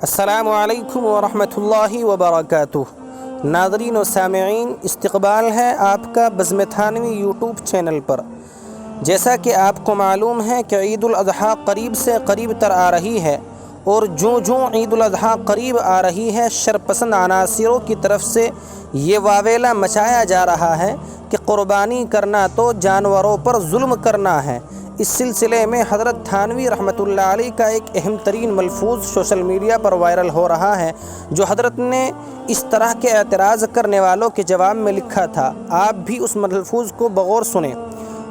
السلام علیکم ورحمۃ اللہ وبرکاتہ۔ ناظرین و سامعین، استقبال ہے آپ کا بزم تھانوی یوٹیوب چینل پر۔ جیسا کہ آپ کو معلوم ہے کہ عید الاضحیٰ قریب سے قریب تر آ رہی ہے، اور جوں عید الاضحیٰ قریب آ رہی ہے، شرپسند عناصروں کی طرف سے یہ واویلا مچایا جا رہا ہے کہ قربانی کرنا تو جانوروں پر ظلم کرنا ہے۔ اس سلسلے میں حضرت تھانوی رحمۃ اللہ علیہ کا ایک اہم ترین ملفوظ سوشل میڈیا پر وائرل ہو رہا ہے، جو حضرت نے اس طرح کے اعتراض کرنے والوں کے جواب میں لکھا تھا۔ آپ بھی اس ملفوظ کو بغور سنیں۔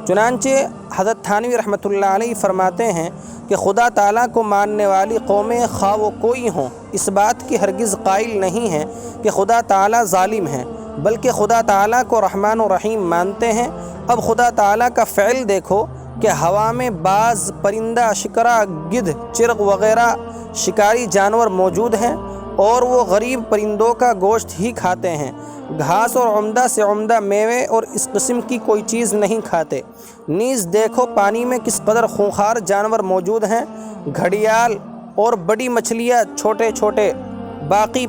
چنانچہ حضرت تھانوی رحمۃ اللہ علیہ فرماتے ہیں کہ خدا تعالیٰ کو ماننے والی قومیں خواہ وہ کوئی ہوں، اس بات کی ہرگز قائل نہیں ہیں کہ خدا تعالیٰ ظالم ہیں، بلکہ خدا تعالیٰ کو رحمان و رحیم مانتے ہیں۔ اب خدا تعالیٰ کا فعل دیکھو کہ ہوا میں باز، پرندہ، شکرا، گدھ، چرغ وغیرہ شکاری جانور موجود ہیں، اور وہ غریب پرندوں کا گوشت ہی کھاتے ہیں، گھاس اور عمدہ سے عمدہ میوے اور اس قسم کی کوئی چیز نہیں کھاتے۔ نیز دیکھو پانی میں کس قدر خونخوار جانور موجود ہیں، گھڑیال اور بڑی مچھلیاں چھوٹے چھوٹے باقی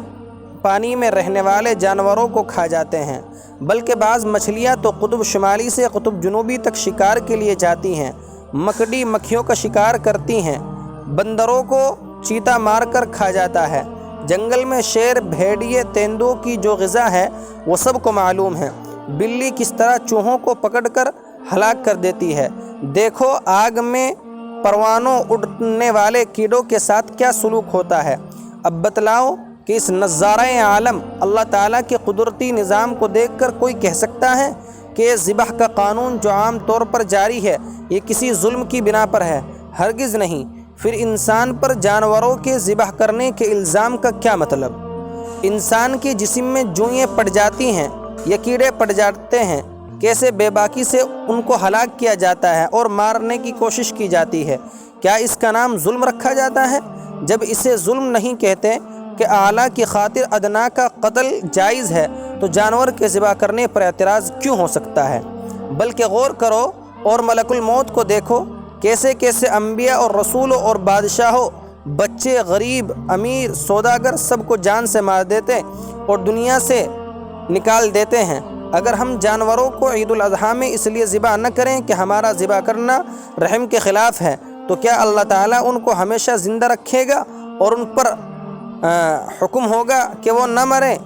پانی میں رہنے والے جانوروں کو کھا جاتے ہیں، بلکہ بعض مچھلیاں تو قطب شمالی سے قطب جنوبی تک شکار کے لیے جاتی ہیں، مکڑی مکھیوں کا شکار کرتی ہیں، بندروں کو چیتا مار کر کھا جاتا ہے۔ جنگل میں شیر، بھیڑیے، تیندوؤں کی جو غذا ہے وہ سب کو معلوم ہے۔ بلی کس طرح چوہوں کو پکڑ کر ہلاک کر دیتی ہے۔ دیکھو آگ میں پروانوں، اڑنے والے کیڑوں کے ساتھ کیا سلوک ہوتا ہے۔ اب بتلاؤ کہ اس نظارہ عالم اللہ تعالیٰ کے قدرتی نظام کو دیکھ کر کوئی کہہ سکتا ہے کہ یہ ذبح کا قانون جو عام طور پر جاری ہے یہ کسی ظلم کی بنا پر ہے؟ ہرگز نہیں۔ پھر انسان پر جانوروں کے ذبح کرنے کے الزام کا کیا مطلب؟ انسان کے جسم میں جوئیں پڑ جاتی ہیں یا کیڑے پڑ جاتے ہیں، کیسے بے باکی سے ان کو ہلاک کیا جاتا ہے اور مارنے کی کوشش کی جاتی ہے، کیا اس کا نام ظلم رکھا جاتا ہے؟ جب اسے ظلم نہیں کہتے کہ اعلیٰ کی خاطر ادنا کا قتل جائز ہے، تو جانور کے ذبح کرنے پر اعتراض کیوں ہو سکتا ہے؟ بلکہ غور کرو اور ملک الموت کو دیکھو، کیسے کیسے انبیاء اور رسولوں اور بادشاہوں، بچے، غریب، امیر، سوداگر سب کو جان سے مار دیتے اور دنیا سے نکال دیتے ہیں۔ اگر ہم جانوروں کو عید الاضحیٰ میں اس لیے ذبح نہ کریں کہ ہمارا ذبح کرنا رحم کے خلاف ہے، تو کیا اللہ تعالیٰ ان کو ہمیشہ زندہ رکھے گا اور ان پر حکم ہوگا کہ وہ نہ مریں؟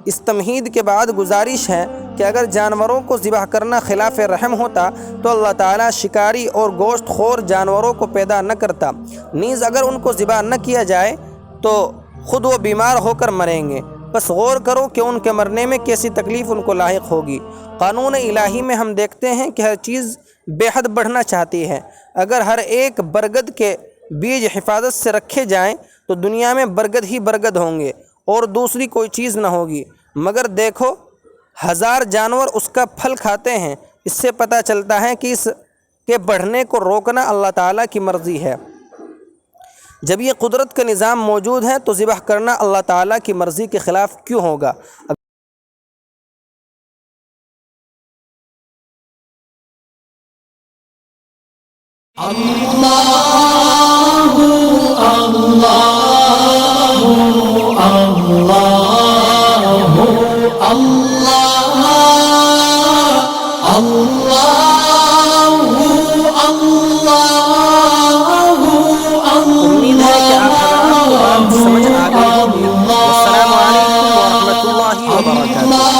اس تمہید کے بعد گزارش ہے کہ اگر جانوروں کو ذبح کرنا خلاف رحم ہوتا تو اللہ تعالیٰ شکاری اور گوشت خور جانوروں کو پیدا نہ کرتا۔ نیز اگر ان کو ذبح نہ کیا جائے تو خود وہ بیمار ہو کر مریں گے۔ بس غور کرو کہ ان کے مرنے میں کیسی تکلیف ان کو لاحق ہوگی۔ قانون الہی میں ہم دیکھتے ہیں کہ ہر چیز بے حد بڑھنا چاہتی ہے۔ اگر ہر ایک برگد کے بیج حفاظت سے رکھے جائیں تو دنیا میں برگد ہی برگد ہوں گے اور دوسری کوئی چیز نہ ہوگی، مگر دیکھو ہزار جانور اس کا پھل کھاتے ہیں۔ اس سے پتہ چلتا ہے کہ اس کے بڑھنے کو روکنا اللہ تعالیٰ کی مرضی ہے۔ جب یہ قدرت کا نظام موجود ہے تو ذبح کرنا اللہ تعالیٰ کی مرضی کے خلاف کیوں ہوگا؟ امید ہے کہ آپ حضرات کو بات سمجھ آ گئی ہوگی۔ السلام علیکم ورحمۃ اللہ وبرکاتہ۔